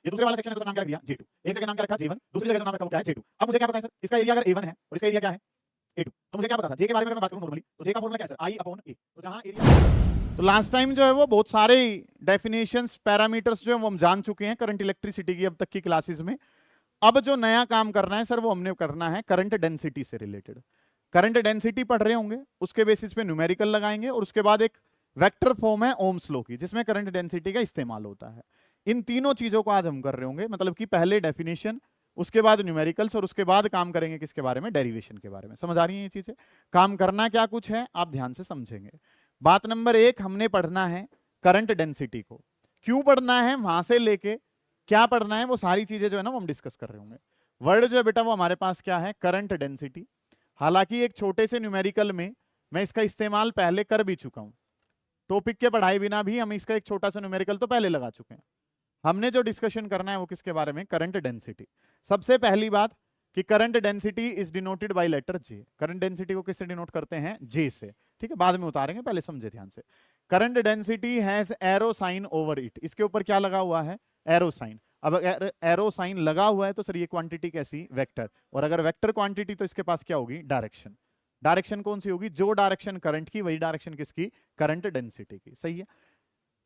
ये दूसरे वाला सेक्शन है तो नाम क्या रख दिया J2, एक जगह नाम क्या रखा J1, दूसरी जगह नाम रखा वो क्या है J2। अब मुझे क्या पता है सर, इसका एरिया अगर A1 है और इसका एरिया क्या है A2, तो मुझे क्या पता था J के बारे में मैं बात करूं नॉर्मली, तो J का फॉर्मूला क्या है सर, I/A। तो जहां एरिया, तो लास्ट टाइम जो है वो बहुत सारे डेफिनेशंस पैरामीटर्स जो है वो हम जान चुके हैं करंट इलेक्ट्रिसिटी की अब तक की क्लासेस में। अब जो नया काम करना है सर वो हमने करना है करंट डेंसिटी से रिलेटेड। करंट डेंसिटी पढ़ रहे होंगे, उसके बेसिस पे न्यूमेरिकल लगाएंगे और उसके बाद एक वेक्टर फॉर्म है ओम्स लॉ की जिसमें करंट डेंसिटी का इस्तेमाल होता है। इन तीनों चीजों को आज हम कर रहे होंगे, मतलब कि पहले डेफिनेशन, उसके बाद न्यूमेरिकल्स और उसके बाद काम करेंगे किसके बारे में, डेरिवेशन के बारे में। समझ आ रही है ये चीजें? काम करना क्या कुछ है आप ध्यान से समझेंगे। बात नंबर 1, हमने पढ़ना है करंट डेंसिटी को। क्यों पढ़ना है, वहां से लेके क्या पढ़ना है, वो सारी चीजें जो है ना वो हम डिस्कस कर रहे होंगे। वर्ड जो है बेटा वो हमारे पास क्या है, करंट डेंसिटी। हालांकि एक छोटे से न्यूमेरिकल में मैं इसका इस्तेमाल पहले कर भी चुका हूं, टॉपिक के पढ़ाए बिना भी हम इसका एक छोटा सा न्यूमेरिकल तो पहले लगा चुके हैं। हमने जो डिस्कशन करना है वो किसके बारे में, करंट डेंसिटी। सबसे पहली बात कि current density is denoted by letter J। Current density को किससे डिनोट करते हैं, J से। ठीक है, बाद में उतारेंगे, पहले समझे ध्यान से। Current density has arrow sign over it. इसके ऊपर क्या लगा हुआ है, एरो साइन। अब अगर एरो साइन लगा हुआ है तो सर ये क्वांटिटी कैसी, वेक्टर। और अगर वेक्टर क्वांटिटी तो इसके पास क्या होगी, डायरेक्शन। डायरेक्शन कौन सी होगी, जो डायरेक्शन करंट की वही डायरेक्शन किसकी, करंट डेंसिटी की। सही है।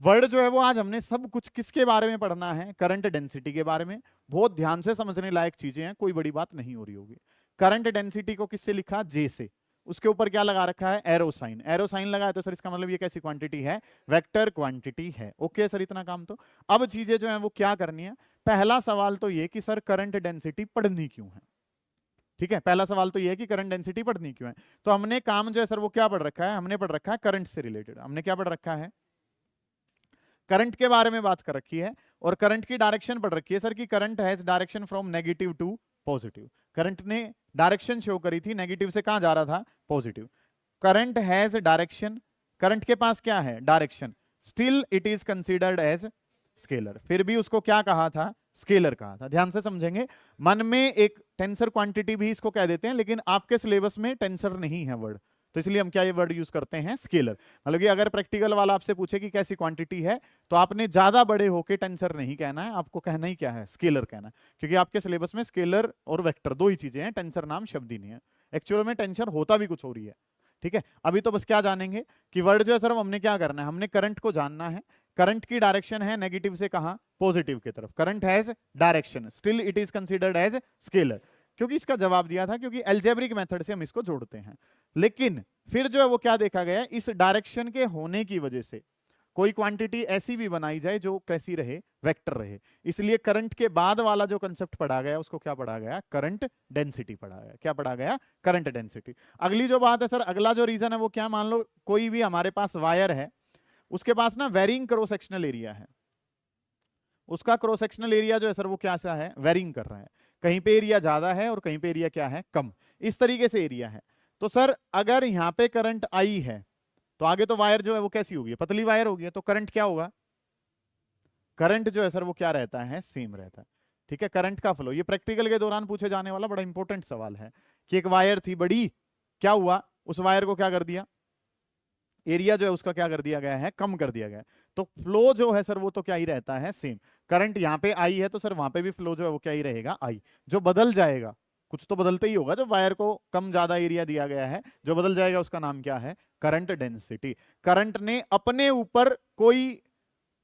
वर्ड जो है वो आज हमने सब कुछ किसके बारे में पढ़ना है, करंट डेंसिटी के बारे में। बहुत ध्यान से समझने लायक चीजें हैं, कोई बड़ी बात नहीं हो रही होगी। करंट डेंसिटी को किससे लिखा, J से। उसके ऊपर क्या लगा रखा है, एरो साइन। एरो साइन लगा है तो सर इसका मतलब ये कैसी क्वांटिटी है, वेक्टर क्वांटिटी है। ओके सर, इतना काम तो। अब चीजें जो है वो क्या करनी है, पहला सवाल तो ये कि सर करंट डेंसिटी पढ़नी क्यों है। ठीक है, पहला सवाल तो ये है कि करंट डेंसिटी पढ़नी क्यों है। तो हमने काम जो है सर वो क्या पढ़ रखा है, हमने पढ़ रखा है करंट से रिलेटेड। हमने क्या पढ़ रखा है, करंट के बारे में बात कर रखी है और करंट की डायरेक्शन पढ़ रखी है सर कि current has direction from negative to positive. Current ने डायरेक्शन शो करी थी, नेगेटिव से कहां जा रहा था, positive. Current has direction, current के पास क्या है, direction. Still it is considered as scalar. फिर भी उसको क्या कहा था, स्केलर कहा था। ध्यान से समझेंगे। मन में एक टेंसर क्वांटिटी भी इसको कह देते हैं, लेकिन आपके सिलेबस में टेंसर नहीं है वर्ड, तो इसलिए हम क्या ये वर्ड यूज करते हैं, स्केलर। मतलब कि अगर प्रैक्टिकल वाला आपसे पूछे कि कैसी क्वांटिटी है, तो आपने ज्यादा बड़े होके टेंसर नहीं कहना है, आपको कहना ही क्या है, स्केलर कहना है। क्योंकि आपके सिलेबस में स्केलर और वेक्टर दो ही चीजें हैं, टेंसर नाम शब्द ही नहीं है। एक्चुअल में टेंसर होता भी कुछ हो रही है। ठीक है, अभी तो बस क्या जानेंगे कि वर्ड जो है सर हमने क्या करना है, हमने करंट को जानना है। करंट की डायरेक्शन है नेगेटिव से कहां, पॉजिटिव की तरफ। Current has direction, still it is considered as scalar. क्योंकि इसका जवाब दिया था, क्योंकि एल्जेब्रिक मेथड से हम इसको जोड़ते हैं। लेकिन फिर जो है वो क्या देखा गया, इस डायरेक्शन के होने की वजह से कोई क्वांटिटी ऐसी भी बनाई जाए जो कैसी रहे, वेक्टर रहे। इसलिए करंट के बाद वाला जो कंसेप्ट पढ़ा गया उसको क्या पढ़ा गया, करंट डेंसिटी पढ़ा गया। क्या पढ़ा गया, करंट डेंसिटी। अगली जो बात है सर, अगला जो रीजन है वो क्या, मान लो कोई भी हमारे पास वायर है, उसके पास ना वेरिंग क्रॉस सेक्शनल एरिया है। उसका क्रॉस सेक्शनल एरिया जो है सर वो क्या सा है, वेरिंग कर रहा है। कहीं पे एरिया ज्यादा है और कहीं पे एरिया क्या है, कम। इस तरीके से एरिया है। तो सर अगर यहाँ पे करंट आई है तो आगे तो वायर जो है वो कैसी होगी, पतली वायर होगी, तो करंट क्या होगा, करंट जो है सर वो क्या रहता है, सेम रहता है। ठीक है, करंट का फ्लो, ये प्रैक्टिकल के दौरान पूछे जाने वाला बड़ा इंपॉर्टेंट सवाल है कि एक वायर थी बड़ी, क्या हुआ, उस वायर को क्या कर दिया, एरिया जो है उसका क्या कर दिया गया है, कम कर दिया गया है। तो फ्लो जो है सर वो तो क्या ही रहता है, सेम। करंट यहाँ पे आई है तो सर वहां पे भी फ्लो जो है वो क्या ही रहेगा, आई। जो बदल जाएगा, कुछ तो बदलते ही होगा, जो वायर को कम ज्यादा एरिया दिया गया है, जो बदल जाएगा उसका नाम क्या है, करंट डेंसिटी। करंट ने अपने ऊपर कोई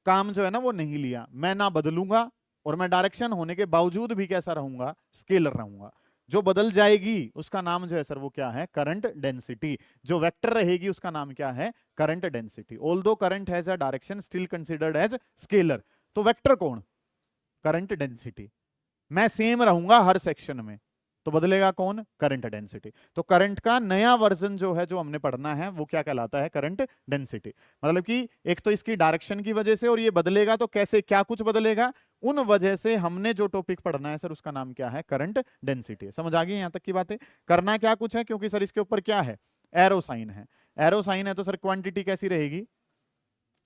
काम जो है ना वो नहीं लिया, मैं ना बदलूंगा और मैं डायरेक्शन होने के बावजूद भी कैसा रहूंगा, स्केलर रहूंगा। जो बदल जाएगी उसका नाम जो है सर वो क्या है, करंट डेंसिटी। जो वेक्टर रहेगी उसका नाम क्या है, current density. Although current has a direction still considered as scalar. तो वेक्टर कौन, करंट डेंसिटी। मैं सेम रहूंगा हर सेक्शन में, तो बदलेगा कौन, करंट डेंसिटी। तो करंट का नया वर्जन जो है जो हमने पढ़ना है वो क्या कहलाता है, करंट डेंसिटी। मतलब कि एक तो इसकी डायरेक्शन की वजह से, और ये बदलेगा तो कैसे, क्या कुछ बदलेगा, उन वजह से हमने जो टॉपिक पढ़ना है सर उसका नाम क्या है, करंट डेंसिटी। समझ आ गई यहां तक की बातें। करना क्या कुछ है, क्योंकि सर इसके ऊपर क्या है, एरो साइन है। एरो साइन है तो सर क्वांटिटी कैसी रहेगी,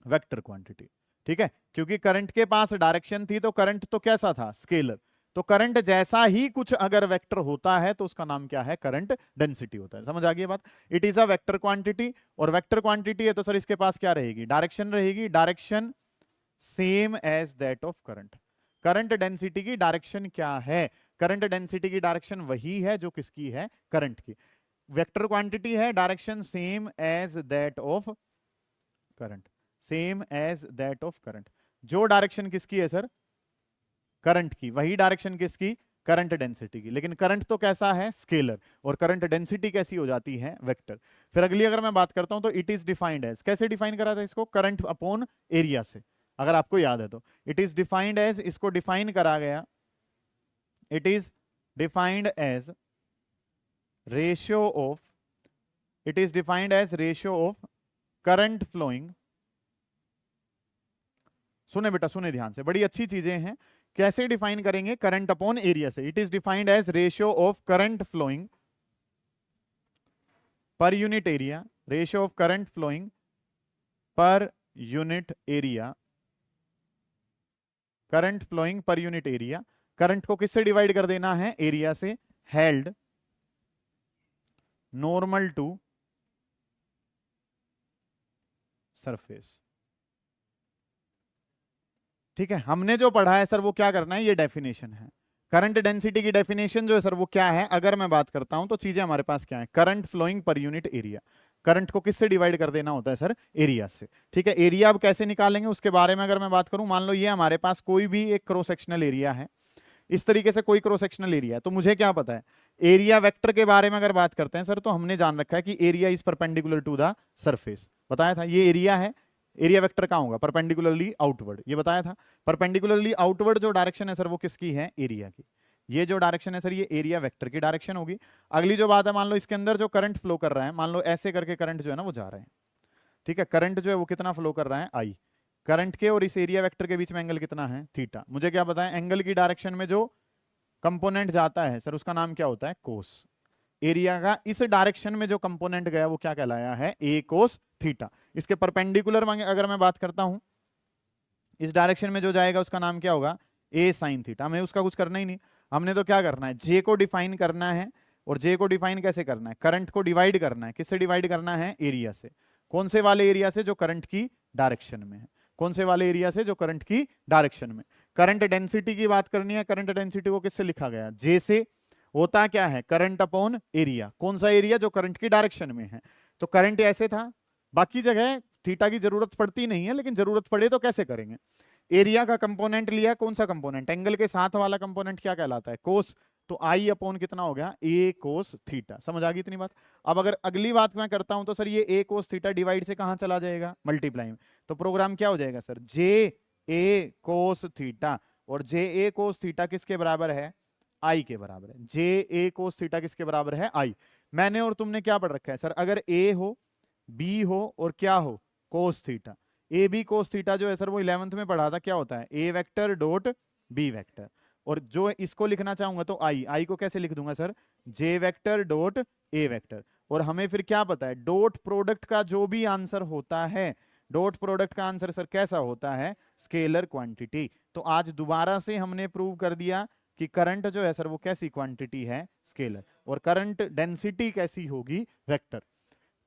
वेक्टर क्वांटिटी। ठीक है, क्योंकि करंट के पास डायरेक्शन थी तो करंट तो कैसा था, स्केलर। तो करंट जैसा ही कुछ अगर वेक्टर होता है तो उसका नाम क्या है, करंट डेंसिटी होता है। समझ आ गई बात। It is a vector quantity, और वेक्टर क्वांटिटी है तो सर इसके पास क्या रहेगी, डायरेक्शन रहेगी। Direction same as that of current. Current density की डायरेक्शन क्या है? करंट डेंसिटी की डायरेक्शन वही है जो किसकी है? करंट की। वेक्टर क्वांटिटी है, direction same as that of current, same as that of current. जो डायरेक्शन किसकी है सर? करंट की, वही डायरेक्शन किसकी? करंट डेंसिटी की। लेकिन करंट तो कैसा है? स्केलर। और करंट डेंसिटी कैसी हो जाती है? वेक्टर। फिर अगली अगर मैं बात करता हूं तो इट इज डिफाइंड एज, कैसे डिफाइन करा था इसको? करंट अपॉन एरिया से, अगर आपको याद है तो। इट इज डिफाइंड एज, इसको डिफाइन करा गया, it is defined as ratio of, it is defined as ratio of current flowing. सुने बेटा, सुने ध्यान से, बड़ी अच्छी चीजें हैं। कैसे डिफाइन करेंगे? करंट अपॉन एरिया से। It is defined as ratio of current flowing per unit area, ratio of current flowing per unit area, current flowing per unit area. Current को किससे डिवाइड कर देना है? एरिया से। Held normal to surface. ठीक है, हमने जो पढ़ा है सर वो क्या करना है? ये डेफिनेशन है। करंट डेंसिटी की डेफिनेशन जो है सर वो क्या है? अगर मैं बात करता हूं तो चीजें हमारे पास क्या है? Current flowing per unit area. Current को किससे डिवाइड कर देना होता है सर? एरिया से। ठीक है, एरिया अब कैसे निकालेंगे उसके बारे में अगर मैं बात करूं, मान लो ये हमारे पास कोई भी एक क्रॉस सेक्शनल एरिया है, इस तरीके से कोई क्रॉस सेक्शनल एरिया है, तो मुझे क्या पता है? एरिया वेक्टर के बारे में अगर बात करते हैं सर, तो हमने जान रखा है कि area is perpendicular to the surface, बताया था। ये एरिया है, एरिया वेक्टर कहां होगा? परपेंडिकुलरली आउटवर्ड, ये बताया था। परपेंडिकुलरली आउटवर्ड जो डायरेक्शन है सर वो किसकी है? एरिया की। ये जो डायरेक्शन है सर ये एरिया वेक्टर की डायरेक्शन होगी। अगली जो बात है, मान लो इसके अंदर जो करंट फ्लो कर रहा है, मान लो ऐसे करके करंट जो है ना वो जा रहा है। ठीक है, करंट जो है वो कितना फ्लो कर रहा है? आई। करंट के और इस एरिया वेक्टर के बीच में एंगल कितना है? थीटा। मुझे क्या पता है? एंगल की डायरेक्शन में जो कंपोनेंट जाता है सर उसका नाम क्या होता है? कोस। एरिया का इस डायरेक्शन में जो कंपोनेंट गया वो क्या कहलाया है? ए कोस थीटा। इसके परपेंडिकुलर अगर मैं बात करता हूं, इस डायरेक्शन में जो जाएगा उसका नाम क्या होगा? ए साइन थीटा। हमें उसका कुछ करना ही नहीं, हमने तो क्या करना है? जे को डिफाइन करना है। और जे को डिफाइन कैसे करना है? करंट को डिवाइड करना है। किससे डिवाइड करना है? एरिया से। कौन से वाले एरिया से? जो करंट की डायरेक्शन में है। कौन से वाले एरिया से? जो करंट की डायरेक्शन में। करंट डेंसिटी की बात करनी है, करंट डेंसिटी को किससे लिखा गया? जे से। होता क्या है? Current upon area. कौन सा एरिया? जो करंट की डायरेक्शन में है। तो करंट ऐसे था, बाकी जगह थीटा की जरूरत पड़ती नहीं है, लेकिन जरूरत पड़े तो कैसे करेंगे? एरिया का कंपोनेंट लिया, कौन सा कंपोनेंट? एंगल के साथ वाला कंपोनेंट क्या कहलाता है? कोस। तो आई अपॉन कितना हो गया? ए कोस थीटा। समझ आ गई इतनी बात? अब अगर अगली बात मैं करता हूं तो सर ये ए कोस थीटा डिवाइड से कहां चला जाएगा? मल्टीप्लाई में। तो प्रोग्राम क्या हो जाएगा sir? J A cos theta. और जे ए कोस थीटा किसके बराबर है? आई के बराबर है। जे ए कोस थीटा किसके बराबर है? आई। मैंने और तुमने क्या पढ़ रखा है सर? अगर ए हो, बी हो और क्या हो? Cos theta. A B cos theta जो है सर वो 11th में पढ़ा था, क्या होता है? ए वेक्टर डॉट बी वेक्टर। और जो इसको लिखना चाहूंगा तो आई, आई को कैसे लिख दूंगा sir? J vector dot A vector. और हमें फिर क्या पता है? डॉट प्रोडक्ट का जो भी आंसर होता है, डॉट प्रोडक्ट का आंसर सर कैसा होता है? Scalar quantity. तो आज दोबारा से हमने प्रूव कर दिया कि करंट जो है सर वो कैसी क्वांटिटी है? स्केलर। और करंट डेंसिटी कैसी होगी? वेक्टर।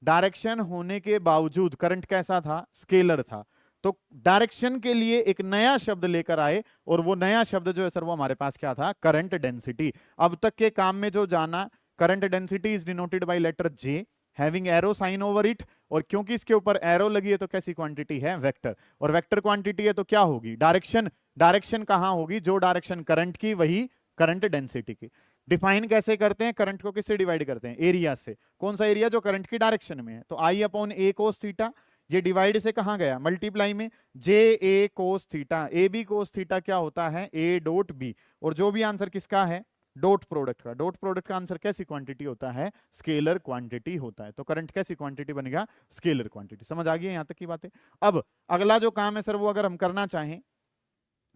डायरेक्शन होने के बावजूद करंट कैसा था? स्केलर था। तो डायरेक्शन के लिए एक नया शब्द लेकर आए, और वो नया शब्द जो है सर वो हमारे पास क्या था? Current density. अब तक के काम में जो जाना, current density is denoted by letter J having arrow sign over it. और क्योंकि इसके ऊपर एरो लगी है तो कैसी क्वांटिटी है? वेक्टर। और वेक्टर क्वांटिटी है तो क्या होगी? डायरेक्शन। डायरेक्शन कहां होगी? जो डायरेक्शन करंट की वही करंट डेंसिटी की। डिफाइन कैसे करते हैं? करंट को किससे डिवाइड करते हैं? एरिया से। कौन सा एरिया? जो करंट की डायरेक्शन में है। तो I upon A cos theta, ये डिवाइड से कहां गया? मल्टीप्लाई में। J A cos theta, A B cos theta क्या होता है? A dot B. और जो भी आंसर किसका है? डॉट प्रोडक्ट का। डॉट प्रोडक्ट का आंसर कैसी क्वांटिटी होता है? स्केलर क्वांटिटी होता है। तो करंट कैसी क्वांटिटी बनेगा? Scalar quantity. समझ आ गई है यहां तक की बातें? अब अगला जो काम है सर वो अगर हम करना चाहें,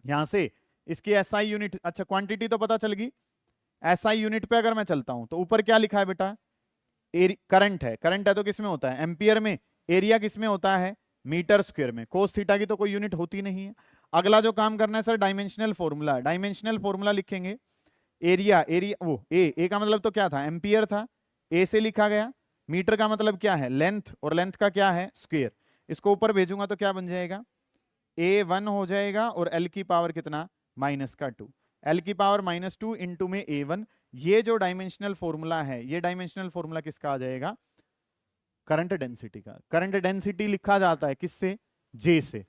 यहां से इसकी एसआई यूनिट, अच्छा क्वांटिटी तो पता चल गई। एसआई यूनिट पे अगर मैं चलता हूं तो ऊपर क्या लिखा है बेटा? करंट है। करंट है तो किसमें होता है? एम्पियर में। एरिया किसमें होता है? मीटर स्क्वायर में। कोस थीटा की तो कोई यूनिट होती नहीं है। अगला जो काम करना है sir, dimensional formula. Dimensional formula लिखेंगे। एरिया, एरिया वो ए का मतलब तो क्या था? एम्पियर था। ए से लिखा गया। मीटर का मतलब क्या है? लेंथ। और लेंथ का क्या है? स्क्वायर। इसको ऊपर भेजूंगा तो क्या बन जाएगा? A1 हो जाएगा और L की पावर कितना? माइनस का 2, l की पावर -2 इंटू में a1। ये जो डायमेंशनल फॉर्मूला है, ये डायमेंशनल फॉर्मूला किसका आ जाएगा? करंट डेंसिटी का। करंट डेंसिटी लिखा जाता है किससे? J से।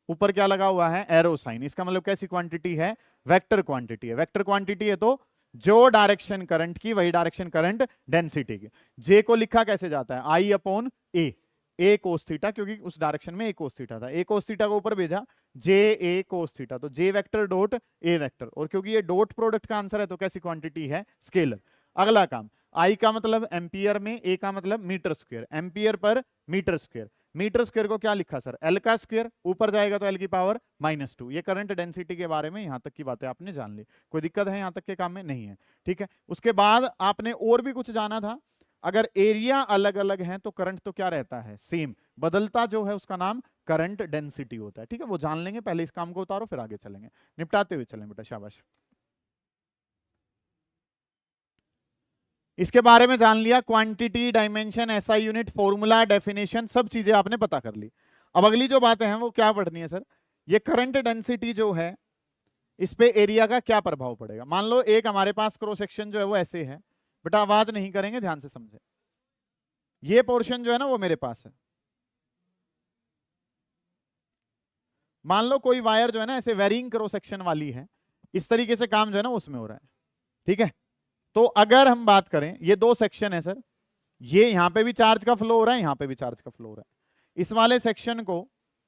ऊपर क्या लगा हुआ है? Arrow sign. इसका मतलब कैसी क्वांटिटी है? वेक्टर क्वांटिटी है। वेक्टर क्वांटिटी है तो जो डायरेक्शन करंट की वही डायरेक्शन करंट डेंसिटी की। J को लिखा कैसे जाता है? I upon A cos theta, क्योंकि उस डायरेक्शन में ए कोस थीटा था। ए कोस थीटा को ऊपर भेजा, जे ए कोस थीटा, तो जे वेक्टर डॉट ए वेक्टर। और क्योंकि ये डॉट प्रोडक्ट का आंसर है तो कैसी क्वांटिटी है? स्केलर। अगला काम, आई का मतलब एम्पियर में, ए का मतलब metre square, ampere per metre square. Metre square को क्या लिखा सर? एल का स्क्वायर, ऊपर जाएगा तो एल की पावर -2। ये करंट डेंसिटी के बारे में यहां तक की बातें आपने जान ली। कोई दिक्कत है यहां तक के काम में? नहीं है। ठीक है, उसके बाद आपने और भी कुछ जाना था। अगर एरिया अलग अलग है तो करंट तो क्या रहता है? सेम। बदलता जो है उसका नाम करंट डेंसिटी होता है। ठीक है, वो जान लेंगे। पहले इस काम को उतारो, फिर आगे चलेंगे, निपटाते हुए चलें बेटा, शाबाश। इसके बारे में जान लिया, quantity, dimension, SI unit, formula, definition, सब चीजें आपने पता कर ली। अब अगली जो बातें हैं वो क्या पढ़नी है सर? ये करंट डेंसिटी जो है, इस पे एरिया का क्या प्रभाव पड़ेगा? मान लो एक हमारे पास क्रॉस सेक्शन जो है वो ऐसे है। बेटा आवाज नहीं करेंगे, ध्यान से समझे। ये पोर्शन जो है ना वो मेरे पास है। मान लो कोई वायर जो है ना ऐसे वेरिंग क्रॉस सेक्शन वाली है, इस तरीके से काम जो है ना उसमें हो रहा है। ठीक है, तो अगर हम बात करें, ये दो सेक्शन है सर, ये यहां पे भी चार्ज का फ्लो हो रहा है, यहां पे भी चार्ज का फ्लो हो रहा है। इस वाले सेक्शन को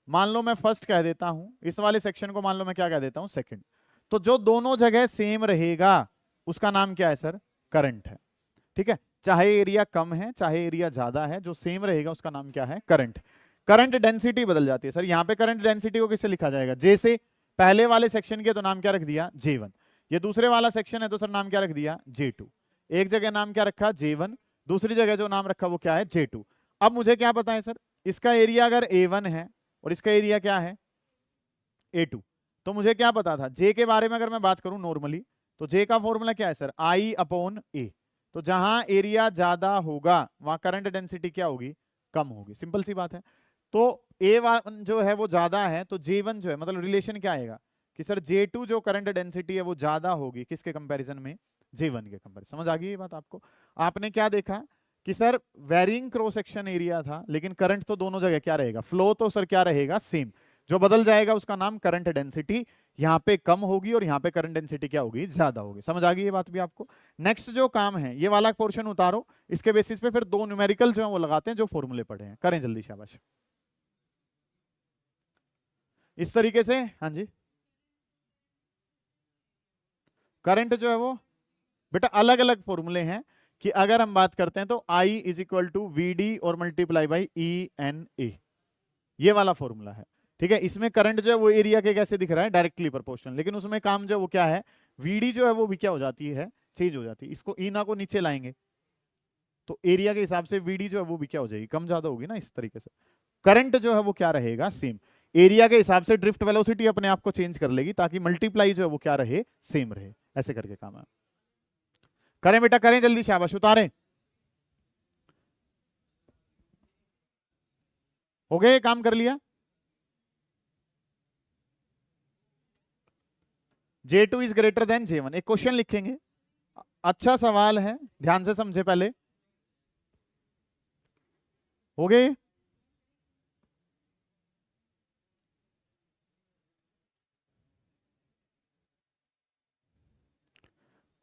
मान लो मैं फर्स्ट कह देता हूं, इस वाले सेक्शन को मान लो मैं क्या कह देता हूं? सेकंड। तो जो दोनों जगह सेम रहेगा उसका नाम क्या है सर? करंट है। ठीक है, चाहे एरिया कम है चाहे एरिया ज्यादा है, जो सेम रहेगा उसका नाम क्या है? करंट। करंट डेंसिटी बदल जाती है सर। यहां पे करंट डेंसिटी को किससे लिखा जाएगा? जे से। पहले वाले सेक्शन के तो नाम क्या रख दिया? J1। ये दूसरे वाला सेक्शन है तो सर नाम क्या रख दिया? J2। एक जगह नाम क्या रखा? J1, दूसरी जगह जो नाम रखा वो क्या है? J2। अब मुझे क्या पता है सर? इसका एरिया अगर A1 है और इसका एरिया क्या है? A2, तो मुझे क्या पता था? J के बारे में अगर मैं बात करूं नॉर्मली, तो J का फॉर्मूला क्या है सर? I upon A। तो जहां एरिया ज्यादा होगा वहां करंट डेंसिटी क्या होगी? कम होगी। सिंपल सी बात है। तो A1 जो है वो ज्यादा है तो J1 जो है, मतलब रिलेशन क्या आएगा कि सर J2 जो करंट डेंसिटी है वो ज्यादा होगी किसके कंपैरिजन में? J1 के कंपैरिजन। समझ आ गई ये बात आपको? आपने क्या देखा कि sir varying cross section area था, लेकिन करंट तो दोनों जगह क्या रहेगा? फ्लो तो सर क्या रहेगा? सेम। जो बदल जाएगा उसका नाम करंट डेंसिटी। यहाँ पे कम होगी और यहाँ पे करंट डेंसिटी क्या होगी? ज्यादा होगी। समझ आ गई ये बात भी आपको? नेक्स्ट जो काम है, ये वाला पोर्शन उतारो, इसके बेसिस पे फिर दो न्यूमेरिकल जो है वो लगाते हैं, जो फॉर्मूले पढ़े हैं। करें जल्दी, शाबाश। इस तरीके से, हाँ जी। करंट जो है वो बेटा अलग अलग फॉर्मूले हैं कि अगर हम बात करते हैं तो I is equal to VD और मल्टीप्लाई बाई ENA, ये वाला फॉर्मूला है। ठीक है, इसमें करंट जो है वो एरिया के कैसे दिख रहा है? Directly proportional. लेकिन उसमें काम जो है वो क्या है? VD जो है वो भी क्या हो जाती है? चेंज हो जाती है। इसको ईना को नीचे लाएंगे तो एरिया के हिसाब से VD जो है वो भी क्या हो जाएगी? कम ज्यादा होगी ना। इस तरीके से करंट जो है वो क्या रहेगा? सेम। एरिया के हिसाब से ड्रिफ्ट वेलोसिटी अपने आप को चेंज कर लेगी ताकि मल्टीप्लाई जो है वो क्या रहे? सेम रहे। ऐसे करके काम है। करें बेटा, करें जल्दी, शाबाश, उतारें। हो गए? काम कर लिया। J2 is greater than J1। एक क्वेश्चन लिखेंगे, अच्छा सवाल है, ध्यान से समझे पहले। हो गए?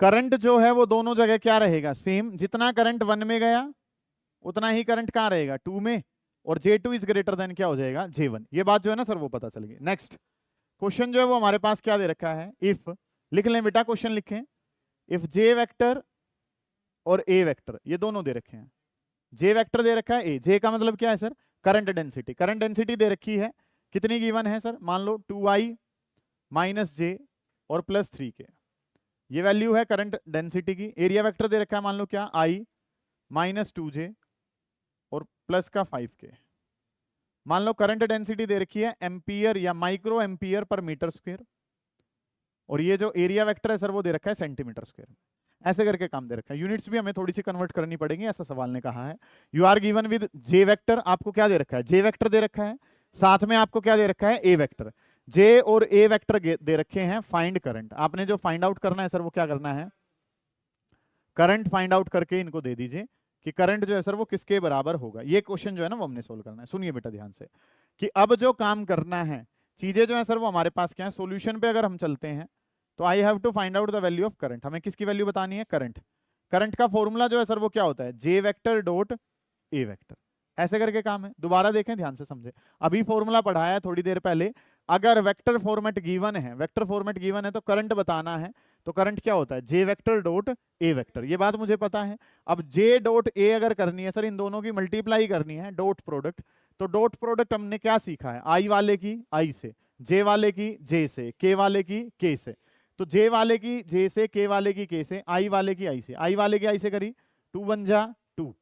करंट जो है वो दोनों जगह क्या रहेगा? सेम। जितना करंट 1 में गया उतना ही करंट कहां रहेगा? 2 में। और J2 इज ग्रेटर देन क्या हो जाएगा? J1। ये बात जो है ना सर वो पता चल गई। नेक्स्ट क्वेश्चन जो है वो हमारे पास क्या दे रखा है? इफ, लिख लें बेटा, क्वेश्चन लिखें। इफ J वेक्टर और A वेक्टर ये दोनों दे रखे हैं। J वेक्टर दे रखा है, A, J का मतलब क्या है sir? Current density. Current density दे रखी है, कितनी गिवन है सर? मान लो 2I माइनस J और प्लस 3K, ये वैल्यू है करंट डेंसिटी की। एरिया वेक्टर दे रखा है, मान लो क्या? I माइनस 2J और प्लस का 5K। मान लो करंट डेंसिटी दे रखी है एम्पियर या micro ampere per metre square, और ये जो एरिया वेक्टर है सर वो दे रखा है सेंटीमीटर स्क्वायर। ऐसे करके काम दे रखा है। यूनिट्स भी हमें थोड़ी सी कन्वर्ट करनी पड़ेगी, ऐसा सवाल ने कहा है। You are given with J vector, आपको क्या दे रखा है? J वेक्टर दे रखा है, साथ में आपको क्या दे रखा है? A vector. जे और ए वेक्टर दे रखे हैं, फाइंड करंट। आपने जो फाइंड आउट करना है सर वो क्या करना है, करंट फाइंड आउट करके इनको दे दीजिए कि करंट जो है सर वो किसके बराबर होगा। ये क्वेश्चन जो है ना वो हमने सोल्व करना है। सुनिए बेटा ध्यान से कि अब जो काम करना है, चीजें जो है सर वो हमारे पास क्या है, सॉल्यूशन पे अगर हम चलते हैं तो I have to find out the value of current. हमें किसकी वैल्यू बतानी है, करंट। करंट का फॉर्मूला जो है सर वो क्या होता है, जे वेक्टर डॉट ए वेक्टर। ऐसे करके काम है। दोबारा देखें ध्यान से समझे, अभी फॉर्मूला पढ़ाया है थोड़ी देर पहले। अगर वेक्टर फॉर्मेट गिवन है, वेक्टर फॉर्मेट गिवन है तो करंट बताना है, तो करंट क्या होता है, जे वेक्टर डॉट ए वेक्टर। ये बात मुझे पता है। अब जे डॉट ए अगर करनी है सर, इन दोनों की मल्टीप्लाई करनी है, डॉट प्रोडक्ट। तो डॉट प्रोडक्ट हमने क्या सीखा है, आई वाले की आई से, जे वाले की जे से, के वाले की के से। तो जे वाले की जे से, के वाले की के से, आई वाले की आई से। आई वाले की आई से करी 2 1 जा 2,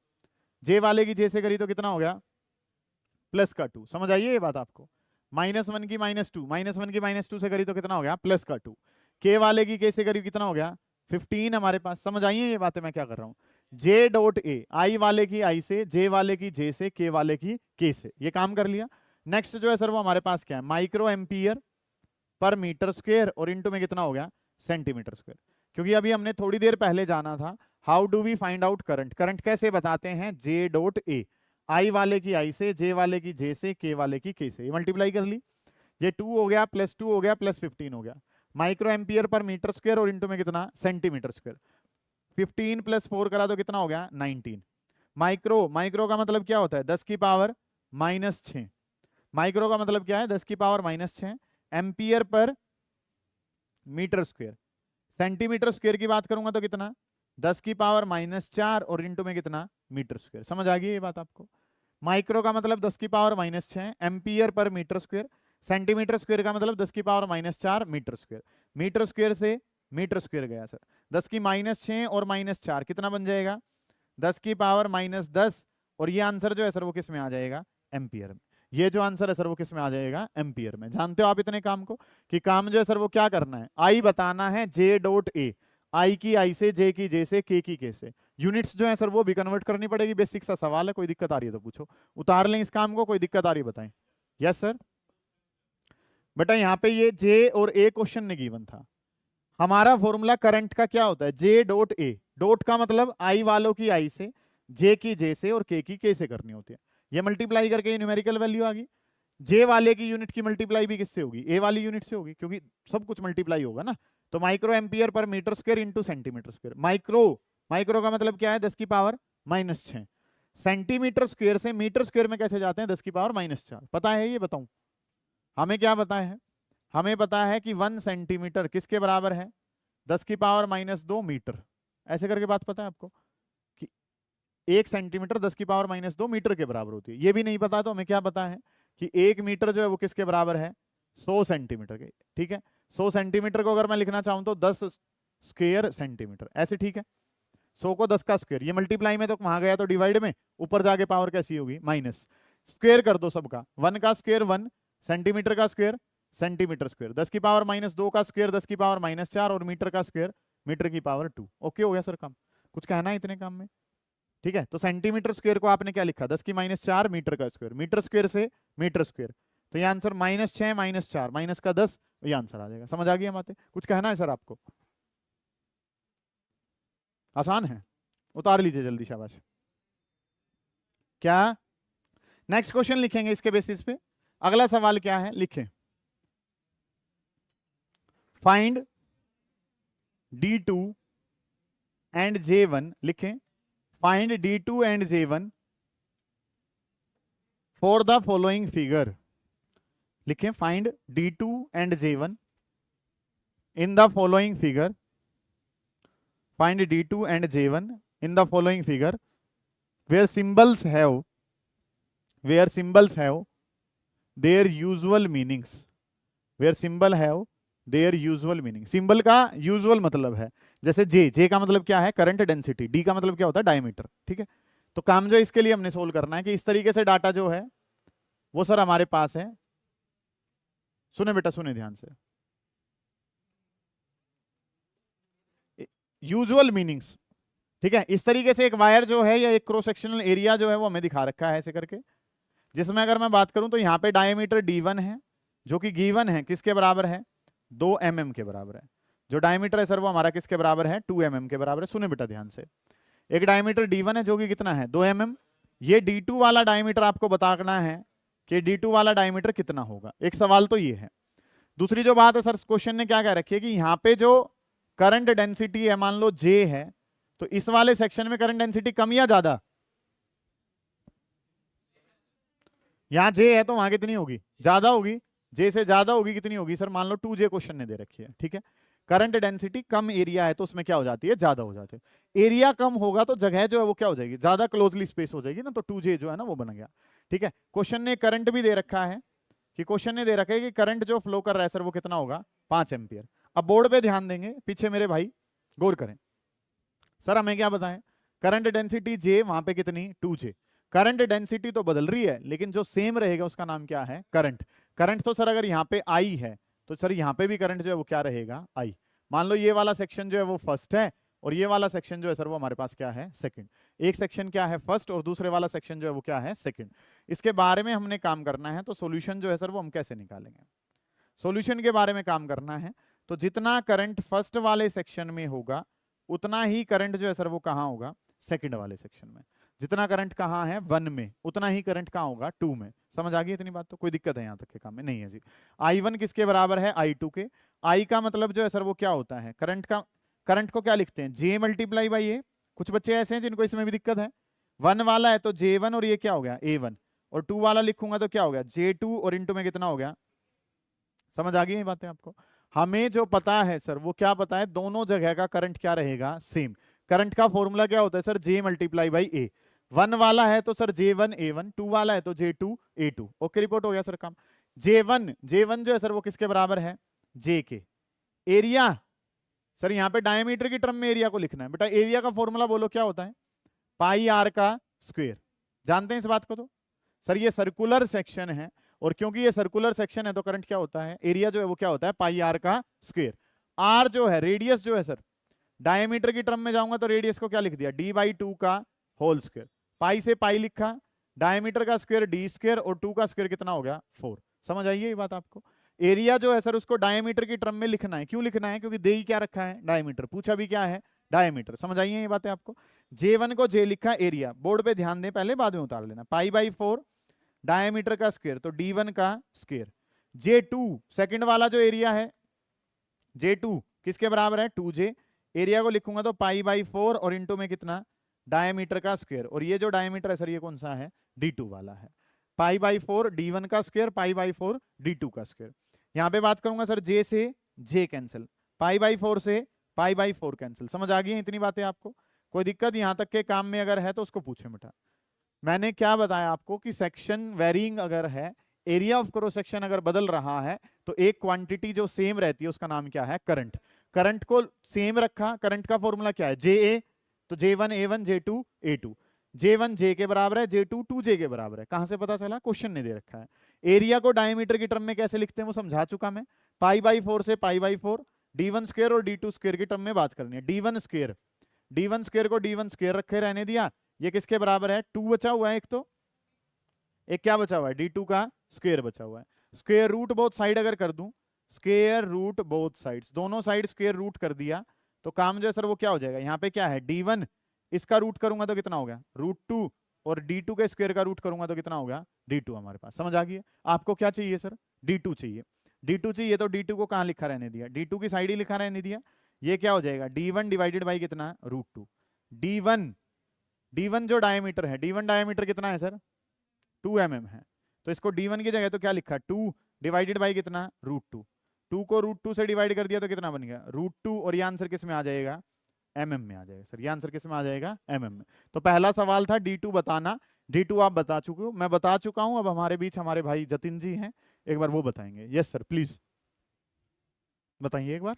जे वाले की जे से करी तो कितना हो गया, प्लस का 2। समझ आइए ये बात आपको। -1 की -2, -1 की -2 से करी तो कितना हो गया, प्लस का 2। के वाले की के से करी कितना हो गया, 15 हमारे पास। समझ आइए ये बातें मैं क्या कर रहा हूं। जे डॉट ए, आई वाले की आई से, जे वाले की जे से, के वाले की के से। ये काम कर लिया। नेक्स्ट जो है सर वो हमारे पास क्या है, micro ampere per metre square, और इंटू में कितना हो गया, सेंटीमीटर स्क्वायर। क्योंकि अभी हमने थोड़ी देर पहले जाना था, how do we find out current. Current कैसे बताते हैं, जे डॉट ए, आई वाले की आई से, जे वाले की जे से, के वाले की के से। ये मल्टीप्लाई कर ली, ये 2 हो गया, +2 हो गया, +15 हो गया। Micro ampere per metre square, और इंटू में कितना, सेंटीमीटर स्क्वायर। 15 + 4 करा तो कितना हो गया, 19। माइक्रो, माइक्रो का मतलब क्या होता है, 10 की पावर -6। माइक्रो का मतलब क्या है, 10 की power -6। Ampere per metre square, centimetre square की बात करूंगा तो कितना, 10 की पावर -4, और इंटू में कितना, मीटर स्क्वायर। समझ आ गई ये बात आपको। माइक्रो का मतलब 10 की power -6, ampere per metre square. Centimetre square का मतलब 10 की power -4 metre square. Metre square से मीटर स्क्वायर गया सर, 10 की -6 और -4 कितना बन जाएगा, 10 की पावर -10। और ये आंसर जो है सर वो किस में आ जाएगा, एम्पियर में। ये जो आंसर है सर वो किस में आ जाएगा, एम्पियर में। जानते हो आप इतने काम को, कि काम जो है सर वो क्या करना है, आई बताना है, जे डॉट ए, आई की आई से, जे की जे से, के की के से। यूनिट्स जो है सर वो भी कन्वर्ट करनी पड़ेगी। बेसिक सा सवाल है, कोई दिक्कत आ रही है तो पूछो। उतार लें इस काम को, कोई दिक्कत आ रही है बताएं। Yes sir. बेटा यहाँ पे ये जे और ए क्वेश्चन ने गिवन था। हमारा फॉर्मूला करंट का क्या होता है, जे डॉट ए। डॉट का मतलब आई वालों की आई से, जे की जे से, और के की के से करनी होती है। ये मल्टीप्लाई करके न्यूमेरिकल वैल्यू आ गई। जे वाले की यूनिट की मल्टीप्लाई भी किससे होगी, ए वाली यूनिट से होगी, क्योंकि सब कुछ मल्टीप्लाई होगा ना। तो micro ampere per metre square into centimetre square. Micro, micro का मतलब क्या है, 10 की पावर -6। सेंटीमीटर स्क्वायर से मीटर स्क्वायर में कैसे जाते हैं, 10 की पावर -4। पता है ये, बताऊं हमें क्या पता है, हमें पता है कि 1 सेंटीमीटर किसके बराबर है, 10 की पावर -2 मीटर। ऐसे करके बात पता है आपको कि 1 सेंटीमीटर 10 की पावर -2 मीटर के बराबर होती है। ये भी नहीं पता तो हमें क्या पता है कि 1 मीटर जो है वो किसके बराबर है, 100 सेंटीमीटर के। ठीक है, 100 सेंटीमीटर को अगर मैं लिखना चाहूं तो 10 स्क्वायर सेंटीमीटर, ऐसे। ठीक है, 100 को 10 का स्क्वायर, ये मल्टीप्लाई में तो वहां गया तो डिवाइड में, ऊपर जाके पावर कैसी होगी, माइनस। स्क्वायर कर दो सबका, 1 का स्क्वायर 1, सेंटीमीटर का स्क्वायर सेंटीमीटर स्क्वायर, 10 की पावर -2 का स्क्वायर 10 की पावर -4, और मीटर का स्क्वायर मीटर की पावर 2। ओके हो गया सर काम, कुछ कहना है इतने काम में। ठीक है, तो सेंटीमीटर स्क्वायर को आपने क्या लिखा, 10 की -4 मीटर का स्क्वायर, मीटर स्क्वायर से मीटर स्क्वायर। तो ये आंसर -6 -4 माइनस का 10, ये आंसर आ जाएगा। समझ आ गई बातें, कुछ कहना है सर आपको, आसान है, उतार लीजिए जल्दी, शाबाश। क्या नेक्स्ट क्वेश्चन लिखेंगे इसके बेसिस पे। अगला सवाल क्या है, लिखें, फाइंड D2 एंड J1। लिखें, find D2 and J1 for the following figure. लिखें, find D2 and J1 in the following figure. Find D2 and J1 in the following figure where symbols have their usual meanings। where symbol have their usual meaning। Symbol का usual मतलब है, जैसे जे का मतलब क्या है, current density. D का मतलब क्या होता है, डायमीटर। ठीक है, तो काम जो इसके लिए हमने सोल्व करना है कि इस तरीके से डाटा जो है वो सर हमारे पास है। सुने बेटा, सुने ध्यान से, यूजुअल मीनिंग्स। ठीक है, इस तरीके से एक वायर जो है या एक क्रॉस सेक्शनल एरिया जो है वो हमें दिखा रखा है ऐसे करके, जिसमें अगर मैं बात करूं तो यहाँ पे डायमीटर D1 है, जो कि गिवन है किसके बराबर है, 2 mm के बराबर है। जो डायमीटर है सर वो हमारा किसके बराबर है, 2 mm के बराबर है। सुने बेटा ध्यान से, एक डायमीटर D1 है जो कि कितना है, 2 mm। ये D2 वाला डायमीटर आपको बताना है कि D2 वाला डायमीटर कितना होगा। एक सवाल तो ये है। दूसरी जो बात है सर, क्वेश्चन ने क्या कह रखी है कि यहाँ पे जो करंट डेंसिटी है मान लो J है, तो इस वाले सेक्शन में करंट डेंसिटी कम या ज्यादा, यहाँ J है तो वहां कितनी होगी, ज्यादा होगी। J से ज्यादा होगी, कितनी होगी सर, मान लो 2J क्वेश्चन ने दे रखी है, ठीक है। करंट डेंसिटी कम एरिया है तो उसमें क्या हो जाती है, ज्यादा हो जाती है। एरिया कम होगा तो जगह जो है वो क्या हो जाएगी, ज्यादा क्लोजली स्पेस हो जाएगी ना, तो 2J जो है ना वो बन गया, ठीक है। क्वेश्चन ने करंट भी दे रखा है कि क्वेश्चन ने दे रखा है कि करंट जो फ्लो कर रहा है सर वो कितना होगा, 5 एम्पियर। अब बोर्ड पे ध्यान देंगे, पीछे मेरे भाई गौर करें। सर हमें क्या बताएं, करंट डेंसिटी J, वहां पे कितनी, 2J। करंट डेंसिटी तो बदल रही है लेकिन जो सेम रहेगा उसका नाम क्या है, करंट। करंट तो सर अगर यहाँ पे I है तो सर यहाँ पे भी करंट जो है वो क्या रहेगा, I। मान लो ये वाला सेक्शन जो है वो फर्स्ट है और ये वाला सेक्शन जो है सर वो हमारे पास क्या है, सेकंड। एक सेक्शन क्या है फर्स्ट और दूसरे वाला सेक्शन जो है वो क्या है, सेकंड। इसके बारे में हमने काम करना है, तो सॉल्यूशन जो है सर वो हम कैसे निकालेंगे, सॉल्यूशन के बारे में काम करना है। तो जितना करंट फर्स्ट वाले सेक्शन में होगा उतना ही करंट जो है सर वो कहाँ होगा, सेकंड वाले सेक्शन में। जितना करंट कहाँ है 1 में, उतना ही करंट कहाँ होगा 2 में। समझ आ गई इतनी बात, तो कोई दिक्कत है यहाँ तक के काम में, नहीं है जी। I1 किसके बराबर है, I2 के। I का मतलब जो है सर वो क्या होता है, करंट का, करंट को क्या लिखते हैं, J मल्टीप्लाई बाई ए। कुछ बच्चे ऐसे हैं जिनको इसमें भी दिक्कत है, 1 वाला है तो J1 और ये क्या हो गया A1, और 2 वाला लिखूंगा तो क्या हो गया J2 और इंटू में कितना हो गया। समझ आ गई ये बातें आपको। हमें जो पता है सर वो क्या पता है, दोनों जगह का करंट क्या रहेगा, सेम। करंट का फॉर्मूला क्या होता है सर, J मल्टीप्लाई बाई ए। 1 वाला है तो सर J1 A1, 2 वाला है तो J2 A2। ओके रिपोर्ट हो गया सर काम। J1 जो है सर वो किसके बराबर है, J के। एरिया सर यहाँ पे डायमीटर की टर्म में एरिया को लिखना है बेटा। एरिया का फॉर्मूला बोलो क्या होता है, पाई आर का स्क्वायर। जानते हैं इस बात को। तो सर ये सर्कुलर सेक्शन है और क्योंकि ये सर्कुलर सेक्शन है तो करंट क्या होता है, एरिया जो है वो क्या होता है, पाई आर का स्क्वायर। आर जो है रेडियस जो है सर, डायमीटर की टर्म में जाऊंगा तो रेडियस को क्या लिख दिया, d/2 का होल स्क्वायर। पाई से पाई लिखा, डायमीटर का स्क्वायर d स्क्वायर और 2 का स्क्वायर कितना हो गया 4। समझ आइए ये बात आपको। एरिया जो है सर उसको डायमीटर की टर्म में लिखना है। क्यों लिखना है, क्योंकि दे ही क्या रखा है, डायमीटर। पूछा भी क्या है, डायमीटर। समझ आइए ये बातें आपको। J1 को J लिखा, एरिया बोर्ड पे ध्यान दें, पहले बाद में उतार लेना। π/4 डायमीटर का स्क्वायर तो d1 का स्क्वायर। J2 सेकंड वाला जो एरिया है, J2 किसके बराबर है, 2J। एरिया को लिखूंगा तो π/4 और इंटू में कितना, डायमीटर का स्क्वायर। और ये जो डायमीटर है सर ये कौन सा है, D2 वाला है। π/4 D1 का स्क्वायर, π/4 D2 का स्क्वायर। यहाँ पे बात करूंगा सर J से J कैंसिल, π/4 से π/4 कैंसिल। समझ आ गई है इतनी बातें आपको। कोई दिक्कत यहाँ तक के काम में अगर है तो उसको पूछे बेटा। मैंने क्या बताया आपको कि सेक्शन वेरिंग अगर है, एरिया ऑफ क्रॉस सेक्शन अगर बदल रहा है तो एक क्वांटिटी जो सेम रहती है उसका नाम क्या है, करंट। करंट को सेम रखा, करंट का फॉर्मूला क्या है, JA। तो J1 A1 J2 A2। J1 J के बराबर है, J2 2J के बराबर है। कहां से पता चला, क्वेश्चन ने दे रखा है। एरिया को डायमीटर की टर्म में कैसे लिखते हैं वो समझा चुका मैं। π/4 से π/4, D1 स्क्वायर और D2 स्क्वायर की टर्म में बात करनी है। D1 स्क्वायर को D1 स्क्वायर रखे रहने दिया। ये किसके बराबर है, 2 बचा हुआ है एक, तो एक क्या बचा हुआ है, D2 का स्क्वायर बचा हुआ है। स्क्वायर रूट बोथ साइड अगर कर दूं, स्क्वायर रूट बोथ साइड्स, दोनों साइड स्क्वायर रूट कर दिया तो काम जो है सर वो क्या हो जाएगा। यहाँ पे क्या है D1, इसका रूट करूंगा तो कितना हो गया √2, और D2 के स्क्वायर का रूट करूंगा तो कितना हो गया D2 हमारे पास। समझ आ गई है। आपको क्या चाहिए सर, D2 चाहिए। D2 चाहिए तो D2 को कहाँ लिखा रहने दिया, D2 की साइड ही लिखा रहने दिया। ये क्या हो जाएगा, D1 डिवाइडेड बाई कितना √2। D1 जो डायमीटर है, D1 डायमीटर कितना है सर, 2 mm है। तो इसको D1 की जगह तो क्या लिखा, 2 डिवाइडेड बाई कितना √2। 2 को √2 से डिवाइड कर दिया तो कितना बन गया √2, और ये आंसर किस में आ जाएगा, mm में आ जाएगा सर। ये आंसर किस में आ जाएगा, mm में। तो पहला सवाल था D2 बताना, D2 आप बता चुके हो, मैं बता चुका हूं। अब हमारे बीच हमारे भाई जतिन जी हैं, एक बार वो बताएंगे। यस सर प्लीज बताइए एक बार,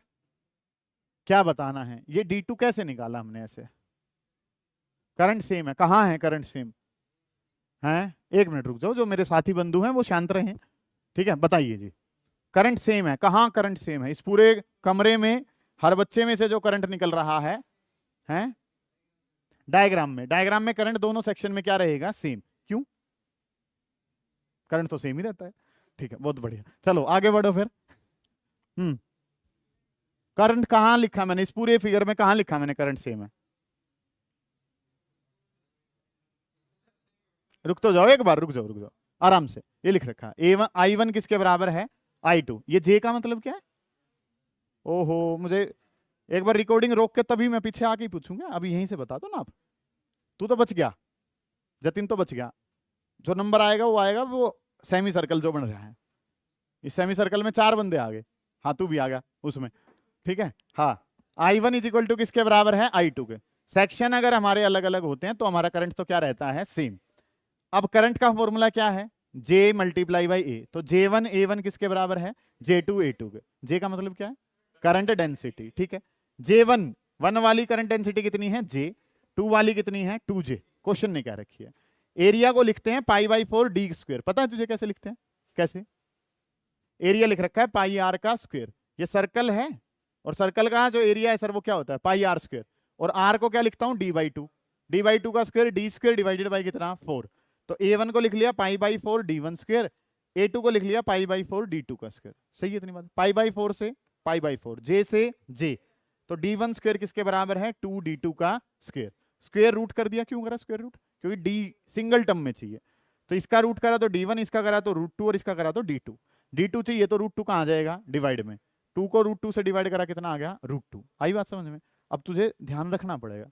क्या बताना है। ये D2 कैसे निकाला हमने ऐसे, करंट सेम है, कहाँ है करंट सेम है, एक मिनट रुक जाओ, जो मेरे साथी बंधु हैं वो शांत रहे, ठीक है। बताइए जी, करंट सेम है, कहाँ करंट सेम है, इस पूरे कमरे में हर बच्चे में से जो करंट निकल रहा है डायग्राम में, डायग्राम में करंट दोनों सेक्शन में क्या रहेगा, सेम। क्यों, करंट तो सेम ही रहता है, ठीक है, बहुत बढ़िया। चलो आगे बढ़ो फिर। करंट कहाँ लिखा मैंने इस पूरे फिगर में, कहाँ लिखा मैंने करंट सेम है? रुक तो जाओ एक बार, रुक जाओ आराम से। ये लिख रखा है A1 I1 किसके बराबर है? I2। ये J का मतलब क्या है? ओहो, मुझे एक बार रिकॉर्डिंग रोक के तभी मैं पीछे आके ही पूछूंगा, अभी यहीं से बता दो ना आप। तू तो बच गया, जतिन तो बच गया। जो नंबर आएगा वो आएगा, वो सेमी सर्कल जो बन रहा है, इस सेमी सर्कल में 4 बंदे आ गए। हाँ तू भी आ गया उसमें, ठीक है। हाँ, I1 इज इक्वल टू किसके बराबर है? I2 के। सेक्शन अगर हमारे अलग अलग होते हैं तो हमारा करंट तो क्या रहता है? सेम। अब करंट का फॉर्मूला क्या है? J multiply by A। तो J1 A1 किसके बराबर है? J2 A2 के। J का मतलब क्या है? करंट डेंसिटी, ठीक है। J1 1 वाली करंट डेंसिटी कितनी है? J। 2 वाली कितनी है? 2J। क्वेश्चन ने क्या रखी है? एरिया को लिखते हैं π/4 d स्क्वायर। पता है तुझे कैसे लिखते हैं? कैसे? एरिया लिख रखा है πr का स्क्वायर। ये सर्कल है और सर्कल का जो एरिया है सर वो क्या होता है? πr square. और r को क्या लिखता हूं? d/2। d/2 का square d square divided by कितना? 4। तो A1 को लिख लिया π/4 d1 स्क्वायर, A2 को लिख लिया π/4 d2 का स्क्वायर। सही है इतनी बात? π/4 से π/4, J से J। तो d1 स्क्वायर किसके बराबर है? 2d2 का स्क्वायर। स्क्वायर रूट कर दिया। क्यों करा स्क्वायर रूट? क्योंकि d सिंगल टर्म में चाहिए। तो इसका रूट करा तो d1, इसका करा तो √2 और इसका करा तो d2। d2 चाहिए तो √2 कहाँ आ जाएगा? डिवाइड में। 2 को √2 से डिवाइड करा कितना आ गया? √2। आई बात समझ में? अब तुझे ध्यान रखना पड़ेगा,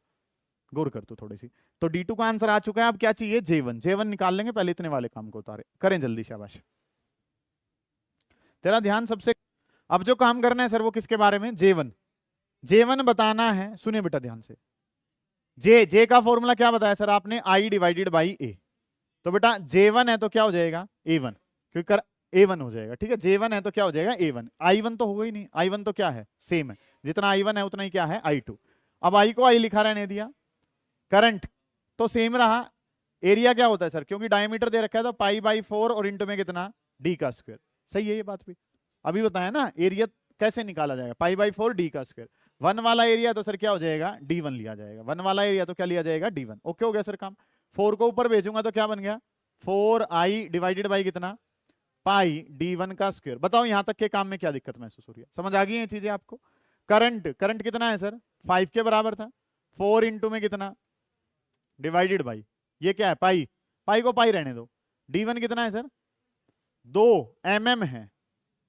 गौर कर तू थोड़ी सी। तो D2 का आंसर आ चुका है। अब क्या चाहिए? J1। J1 निकाल लेंगे, पहले इतने वाले काम को उतारे करें जल्दी, शाबाश। तेरा ध्यान सबसे, अब जो काम करना है सर वो किसके बारे में? J1। J1 बताना है, सुनिए बेटा ध्यान से। J का फॉर्मूला क्या बताया सर आपने? I divided by A। तो बेटा J1 है तो क्या हो जाएगा? A1, क्योंकि A1 हो जाएगा, ठीक है। J1 है तो क्या हो जाएगा? A1। I1 तो होगा ही नहीं, I1 तो क्या है? सेम है, जितना I1 है उतना ही क्या है? I2। अब I को I लिखा रहने दिया, करंट तो सेम रहा। एरिया क्या होता है सर? क्योंकि डायमीटर दे रखा है तो π/4 और इंटू में कितना? d का स्क्वायर। सही है ये बात भी? अभी बताया ना एरिया कैसे निकाला जाएगा? π/4 d का स्क्वायर। 1 वाला एरिया तो सर क्या हो जाएगा? d1 लिया जाएगा। 1 वाला एरिया तो क्या लिया जाएगा? d1। ओके हो गया सर काम। 4 को ऊपर भेजूंगा तो क्या बन गया? 4i डिवाइडेड बाई कितना? पाई d1 का स्क्वायर। बताओ यहां तक के काम में क्या दिक्कत महसूस हो रही है? समझ आ गई है चीजें आपको? करंट कितना है सर? 5 के बराबर था। 4 इंटू में कितना? डिवाइडेड बाई, ये क्या है? पाई। पाई को पाई रहने दो। d1 कितना है सर? 2 mm है।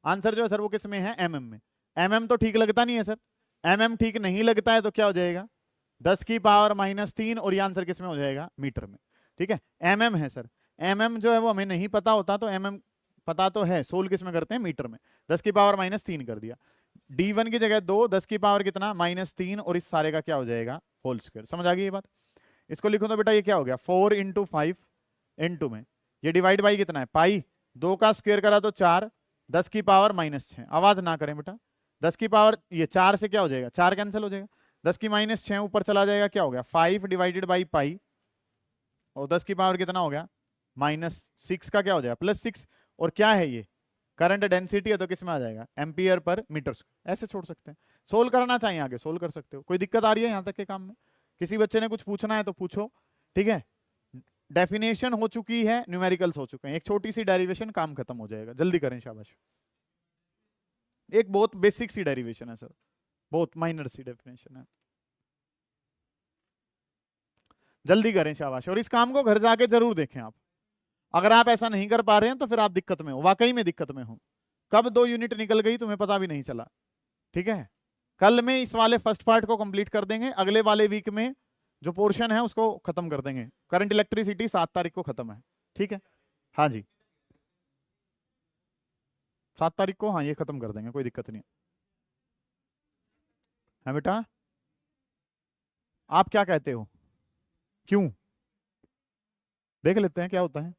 आंसर जो है सर वो किस में है? mm में। mm तो ठीक लगता नहीं है सर, mm ठीक नहीं लगता है तो क्या हो जाएगा? 10 की पावर -3 और ये आंसर किस में हो जाएगा? मीटर में, ठीक है। mm है सर, mm जो है वो हमें नहीं पता होता, तो mm पता तो है, सोल किस में करते हैं? मीटर में। 10 की पावर -3 कर दिया। d1 की जगह 2, 10 की पावर कितना? -3 और इस सारे का क्या हो जाएगा? Whole square. समझ आ गई ये बात? इसको लिखो तो बेटा ये क्या हो गया? 4 इंटू 5 इंटू में ये डिवाइड बाई कितना है? पाई। 2 का स्क्वायर करा तो 4, 10 की पावर -6। आवाज ना करें बेटा। 10 की पावर ये 4 से क्या हो जाएगा? 4 कैंसिल हो जाएगा। 10 की -6 ऊपर चला जाएगा, क्या हो गया? 5 डिवाइडेड बाई पाई और 10 की पावर कितना हो गया? -6 का क्या हो जाएगा? +6। और क्या है ये? करंट डेंसिटी है तो किस में आ जाएगा? Ampere per metre square. ऐसे छोड़ सकते हैं। सोल्व करना चाहिए आगे, सोल्व कर सकते हो। कोई दिक्कत आ रही है यहाँ तक के काम में? किसी बच्चे ने कुछ पूछना है तो पूछो, ठीक है। डेफिनेशन हो चुकी है, न्यूमेरिकल्स हो चुके हैं, एक छोटी सी डेरिवेशन, काम खत्म हो जाएगा। जल्दी करें, शाबाश। एक बहुत बेसिक सी डेरिवेशन है सर, बहुत माइनर सी डेफिनेशन है। जल्दी करें, शाबाश। और इस काम को घर जाके जरूर देखें आप। अगर आप ऐसा नहीं कर पा रहे हैं तो फिर आप दिक्कत में हो, वाकई में दिक्कत में हो। कब 2 यूनिट निकल गई तुम्हें पता भी नहीं चला, ठीक है। कल में इस वाले फर्स्ट पार्ट को कंप्लीट कर देंगे, अगले वाले वीक में जो पोर्शन है उसको खत्म कर देंगे। करंट इलेक्ट्रिसिटी 7 तारीख को खत्म है, ठीक है। हाँ जी, 7 तारीख को, हाँ ये खत्म कर देंगे, कोई दिक्कत नहीं है बेटा। आप क्या कहते हो? क्यों? देख लेते हैं क्या होता है।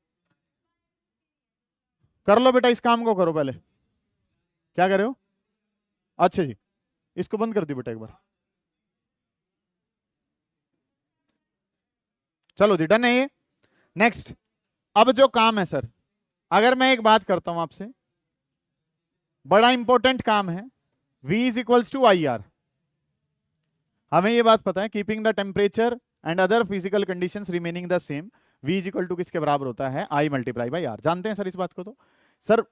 कर लो बेटा, इस काम को करो पहले। क्या कर रहे हो? अच्छा जी, इसको बंद कर दियो बेटा एक बार। चलो जी, डन है ये। नेक्स्ट, अब जो काम है सर, अगर मैं एक बात करता हूं आपसे, बड़ा इंपॉर्टेंट काम है। V is equals to I R. हमें ये बात पता है, keeping the temperature and other physical conditions remaining the same, V is equal to किसके बराबर होता है? I multiply by R. जानते हैं सर इस बात को? तो सर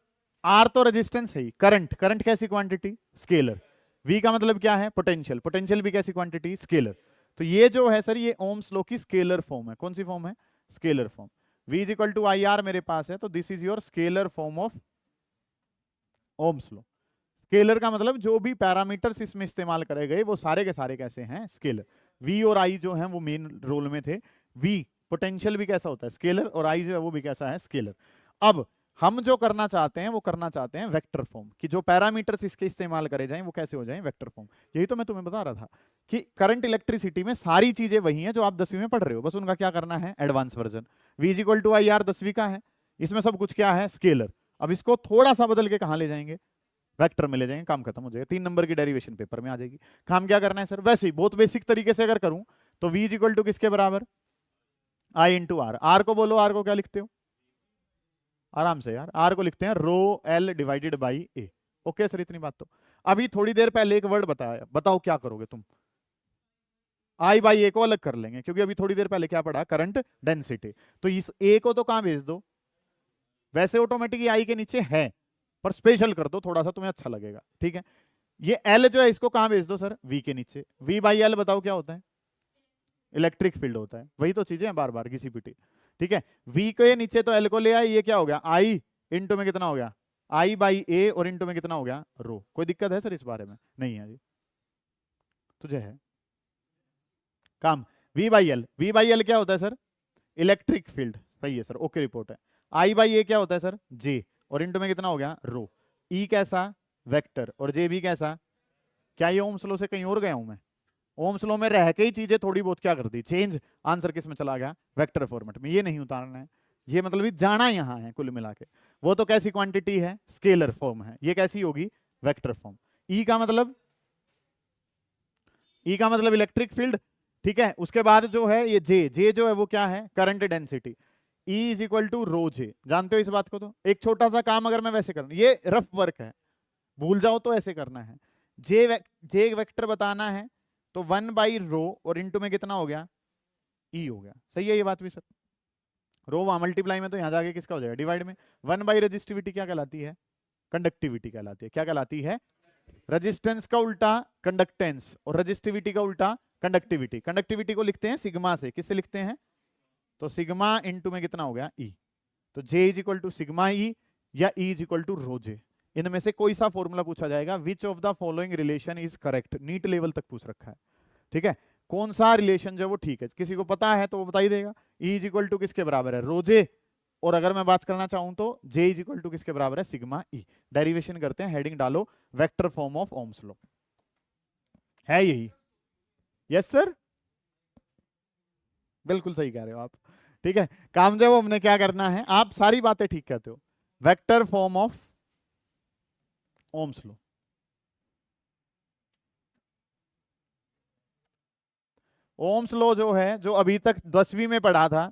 आर तो रेजिस्टेंस है ही, करंट, करंट कैसी क्वांटिटी, स्केलर। वी का मतलब क्या है, पोटेंशियल, पोटेंशियल भी कैसी क्वांटिटी, स्केलर। तो ये जो है सर ये ओम्स लॉ की स्केलर फॉर्म है। कौन सी फॉर्म है, scalar form. V is equal to I R मेरे पास है, तो this is your scalar form of Ohm's law. Scalar का मतलब जो भी पैरामीटर्स इसमें इस्तेमाल करे गए वो सारे के सारे कैसे हैं, स्केलर। V और I जो हैं वो मेन रोल में थे। V पोटेंशियल भी कैसा होता है, स्केलर, और I जो है वो भी कैसा है, स्केलर। अब हम जो करना चाहते हैं वो करना चाहते हैं वेक्टर फॉर्म, कि जो पैरामीटर्स इसके इस्तेमाल करे जाएं वो कैसे हो जाएं, वेक्टर फॉर्म। यही तो मैं तुम्हें बता रहा था कि करंट इलेक्ट्रिसिटी में सारी चीजें वही हैं जो आप 10वीं में पढ़ रहे हो, बस उनका क्या करना है, advance version. V is equal to I R 10वीं का है, इसमें सब कुछ क्या है, स्केलर। अब इसको थोड़ा सा बदल के कहां ले जाएंगे, वेक्टर में ले जाएंगे, काम खत्म हो जाएगा। 3 नंबर की डेरिवेशन पेपर में आ जाएगी। काम क्या करना है सर, वैसे ही बहुत बेसिक तरीके से अगर करूं तो V इज इक्वल टू किसके बराबर, I इंटू आर। आर को बोलो, आर को क्या लिखते हो, आराम से यार, आर को लिखते हैं rho L divided by A. Okay sir, इतनी बात तो। अभी थोड़ी देर पहले एक वर्ड बताया, बताओ क्या करोगे तुम, आई बाई ए को अलग कर लेंगे, क्योंकि अभी थोड़ी देर पहले क्या पढ़ा, करंट डेंसिटी। तो इस ए को तो कहां भेज दो, वैसे ऑटोमेटिक आई के नीचे है, पर स्पेशल कर दो थोड़ा सा, तुम्हें अच्छा लगेगा, ठीक है। ये एल जो है इसको कहां भेज दो सर, वी के नीचे। वी बाई एल बताओ क्या होता है, इलेक्ट्रिक फील्ड होता है। वही तो चीजें हैं बार बार घिसी पिटी, ठीक है। वी के नीचे तो एल को ले आए, ये क्या हो गया, आई इंटू में कितना हो गया, आई बाई ए, और इंटू में कितना हो गया, रो। कोई दिक्कत है सर इस बारे में, नहीं है जी, तुझे है काम। V by L, V by L क्या होता है सर, इलेक्ट्रिक फील्ड, सही है सर, ओके रिपोर्ट है। आई बाई ए क्या होता है सर, जे, और इंटू में कितना हो गया, रो। ई कैसा, वेक्टर, और जे भी कैसा। क्या ये ओम्स लॉ से कहीं और गया हूं मैं, ओम्स लॉ में रह के ही चीजें थोड़ी बहुत क्या कर दी, चेंज। आंसर किस में चला गया, वेक्टर फॉर्मेट में। ये नहीं उतारना है, ये मतलब ही जाना यहां है कुल मिला के। वो तो कैसी क्वांटिटी है, स्केलर फॉर्म है, ये कैसी होगी, वेक्टर फॉर्म। ई का मतलब, ई का मतलब इलेक्ट्रिक फील्ड, ठीक है। उसके बाद जो है ये जे, जे जो है वो क्या है, current density. E is equal to rho J, जानते हो इस बात को। तो एक छोटा सा काम अगर मैं वैसे करूं, ये रफ वर्क है, भूल जाओ तो ऐसे करना है। जे वेक्टर बताना है तो 1 बाई रो, और इंटू में कितना हो गया, ई हो गया। सही है ये बात भी सर, रो वहां मल्टीप्लाई में, तो यहां जाके किसका हो जाएगा, डिवाइड में। 1 बाई रजिस्टिविटी क्या कहलाती है, कंडक्टिविटी कहलाती है। क्या कहलाती है, रेजिस्टेंस का उल्टा कंडक्टेंस, और रजिस्टिविटी का उल्टा कंडक्टिविटी। कंडक्टिविटी को लिखते हैं सिग्मा से, किससे लिखते हैं, तो सिग्मा इंटू में कितना हो गया, ई। तो J is equal to sigma E, या E is equal to rho J. इनमें से कोई सा फॉर्मूला पूछा जाएगा, which of the following relation is correct, NEET level तक पूछ रखा है, ठीक है। कौन सा रिलेशन जो वो ठीक है, किसी को पता है तो वो बता ही देगा। ई इज इक्वल टू किसके बराबर है, रोजे, और अगर मैं बात करना चाहूं तो जे इज इक्वल टू किसके बराबर है, सिग्मा ई। डेरिवेशन करते हैं, हेडिंग डालो, vector form of Ohm's law है यही। यस सर, बिल्कुल सही कह रहे हो आप, ठीक है। काम जो हमने क्या करना है, आप सारी बातें ठीक कहते हो, vector form of Ohm's law. Ohm's law जो है, जो अभी तक 10वीं में पढ़ा था,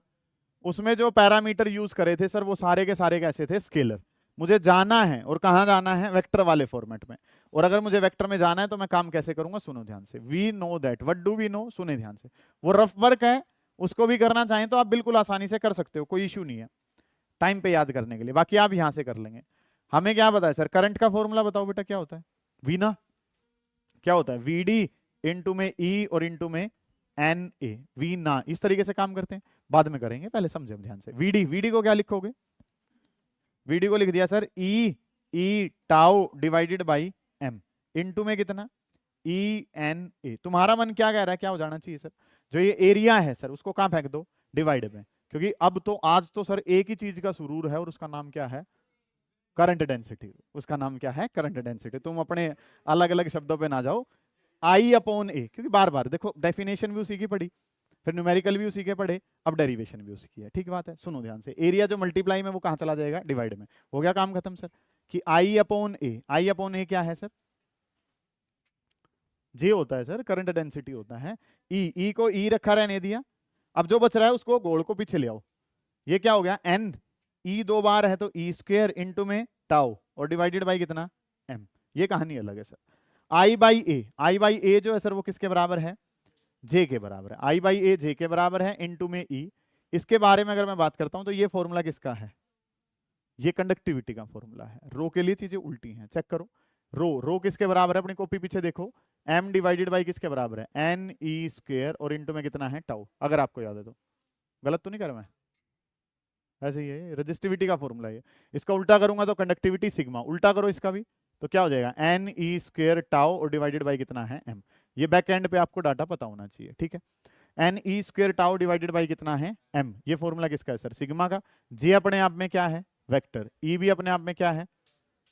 उसमें जो पैरामीटर यूज करे थे सर वो सारे के सारे कैसे थे, स्केलर। मुझे जाना है, और कहां जाना है, वेक्टर वाले फॉर्मेट में। और अगर मुझे वेक्टर में जाना है तो मैं काम कैसे करूंगा, सुनो ध्यान से। We know that, what do we know, सुने ध्यान से। वो रफ वर्क है, उसको भी करना चाहें तो आप बिल्कुल आसानी से कर सकते हो, कोई इश्यू नहीं है टाइम पे याद करने के लिए, बाकी आप यहां से कर लेंगे। हमें क्या पता है सर, करंट का फॉर्मूला बताओ बेटा, क्या होता है, वी ना, क्या होता है, वी डी इंटू में ई, और इंटू में एन ए, वी ना। इस तरीके से काम करते हैं, बाद में करेंगे, पहले समझे ध्यान से। वीडी, वीडी को क्या लिखोगे, वीडी को लिख दिया sir E tau divided by M, into में कितना, ई एन ए। तुम्हारा मन क्या कह रहा है, क्या हो जाना चाहिए सर, जो ये एरिया है सर उसको कहां फेंक दो, डिवाइड में। क्योंकि अब तो आज तो सर एक ही चीज का सुरूर है, और उसका नाम क्या है, करंट डेंसिटी। उसका नाम क्या है, करंट डेंसिटी। तुम अपने अलग अलग शब्दों पे ना जाओ, आई अपॉन ए, क्योंकि बार बार देखो डेफिनेशन भी उसी की पढ़ी, फिर न्यूमेरिकल भी उसी के पढ़े, अब डेरिवेशन भी उसी की है, ठीक बात है। सुनो ध्यान से, एरिया जो मल्टीप्लाई में वो कहां चला जाएगा, डिवाइड में। हो गया काम खत्म सर, कि आई अपॉन ए, आई अपॉन ए क्या है सर, जे होता है सर, करंट डेंसिटी होता है। ई को ई रखा रहने दिया, अब जो बच रहा है उसको गोल को पीछे ले आओ। ये क्या हो गया, एन, ई 2 बार है तो ई स्क्वायर इंटू में टाउ, और डिवाइडेड बाई कितना, एम। ये कहानी अलग है sir. I by A, I by A जो है सर वो किसके बराबर है, जे के बराबर है। आई बाई ए जे के बराबर है, इनटू में ई। इसके बारे में अगर मैं बात करता हूं तो ये फॉर्मूला किसका है, ये कंडक्टिविटी का फॉर्मूला है। रो के लिए चीजें उल्टी हैं, चेक करो। रो किसके बराबर है, अपनी कॉपी पीछे देखो, m डिवाइडेड बाई किसके बराबर है, एन ई स्क्वायर, और इनटू में कितना है टाउ, अगर आपको याद है तो। गलत तो नहीं कर मैं, ऐसे ही है, रेजिस्टिविटी का फॉर्मूला है। इसका उल्टा करूंगा तो कंडक्टिविटी सिग्मा, उल्टा करो इसका भी तो क्या हो जाएगा, एन ई स्क्वायर टाउ और डिवाइडेड बाई कितना है m। ये बैक एंड पे आपको डाटा पता होना चाहिए, ठीक है। N E square tau divided by कितना है m, ये फॉर्मूला किसका है सर, सिग्मा का। जे अपने आप में क्या है, वेक्टर। ई भी अपने आप में क्या है,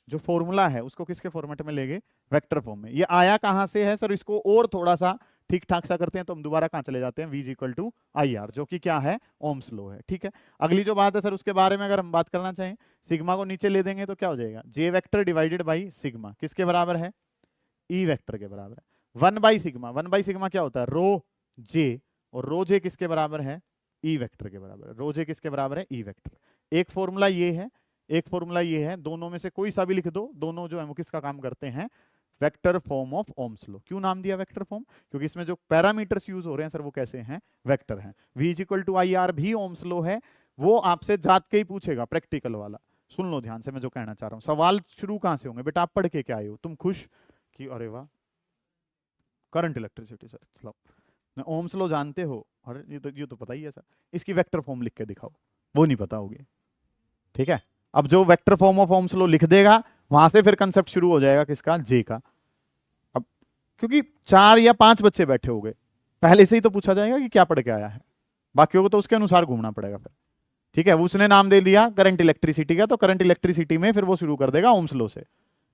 जो फॉर्मूला है उसको किसके फॉर्मेट में लेंगे, वेक्टर फॉर्म में। ये आया कहां से है सर, इसको और थोड़ा सा ठीक ठाक सा करते हैं तो हम दोबारा कहां चले जाते हैं, v equal to I R, जो कि क्या है, ओम्स लॉ है, ठीक है। अगली जो बात है सर उसके बारे में अगर हम बात करना चाहें, सिग्मा को नीचे ले देंगे तो क्या हो जाएगा, जे वेक्टर डिवाइडेड बाई सिग्मा, किसके बराबर है, ई वेक्टर के बराबर है। 1/सिग्मा, 1/सिग्मा क्या होता है, रो जे, और रो जे किसके बराबर है, ई वेक्टर के बराबर है। रो जे किसके बराबर है, ई वेक्टर। एक फॉर्मूला ये है, एक फॉर्मूला ये है, दोनों में से कोई सा भी लिख दो, दोनों जो है वो किसका काम करते हैं, vector form of Ohm's law. क्यों नाम दिया वेक्टर फॉर्म, क्योंकि इसमें जो पैरामीटर्स यूज हो रहे हैं सर वो कैसे हैं, वेक्टर हैं। v equal to I R भी ओम्स लॉ है, वो आपसे जात के ही पूछेगा, प्रैक्टिकल वाला। सुन लो ध्यान से मैं जो कहना चाह रहा हूँ, सवाल शुरू कहां से होंगे बेटा, आप पढ़ के क्या आए हो, तुम खुश कि अरे वाह करंट इलेक्ट्रिसिटी सर, चलो ओम्स लॉ जानते हो, अरे ये तो पता ही है सर, इसकी वेक्टर फॉर्म लिख के दिखाओ, वो नहीं पता होगी, ठीक है। अब जो vector form of Ohm's law लिख देगा वहां से फिर कंसेप्ट शुरू हो जाएगा किसका, जे का। अब क्योंकि 4 या 5 बच्चे बैठे हो गए, पहले से ही तो पूछा जाएगा कि क्या पढ़ के आया है, बाकियों को तो उसके अनुसार घूमना पड़ेगा फिर, ठीक है। उसने नाम दे दिया करंट इलेक्ट्रिसिटी का, तो करंट इलेक्ट्रिसिटी में फिर वो शुरू कर देगा ओम्स लॉ से।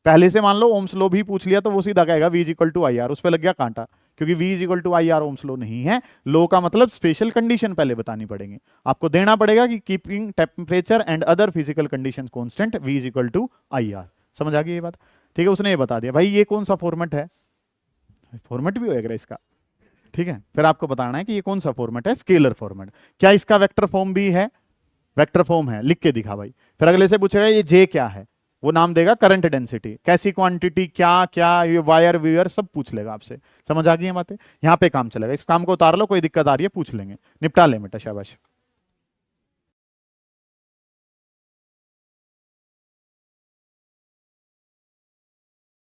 पहले से मान लो ओम्स लॉ भी पूछ लिया तो वो सीधा कहेगा v equal to I R, उस पर लग गया कांटा, क्योंकि v equal to I R Ohm's law नहीं है। लॉ का मतलब स्पेशल कंडीशन पहले बतानी पड़ेगी, आपको देना पड़ेगा कि keeping temperature and other physical condition constant v equal to I R. समझ आ गई ये बात, ठीक है। उसने ये बता दिया भाई ये कौन सा फॉर्मेट है, फॉर्मेट भी होएगा इसका, ठीक है। फिर आपको बताना है कि ये कौन सा फॉर्मेट है, स्केलर फॉर्मेट। क्या इसका वेक्टर फॉर्म भी है, वेक्टर फॉर्म है, लिख के दिखा भाई। फिर अगले से पूछेगा ये जे क्या है, वो नाम देगा करंट डेंसिटी, कैसी क्वांटिटी, क्या क्या, ये वायर वीयर सब पूछ लेगा आपसे। समझ आ गई है बातें, यहाँ पे काम चलेगा, इस काम को उतार लो, कोई दिक्कत आ रही है पूछ लेंगे, निपटा ले बेटा, शाबाश।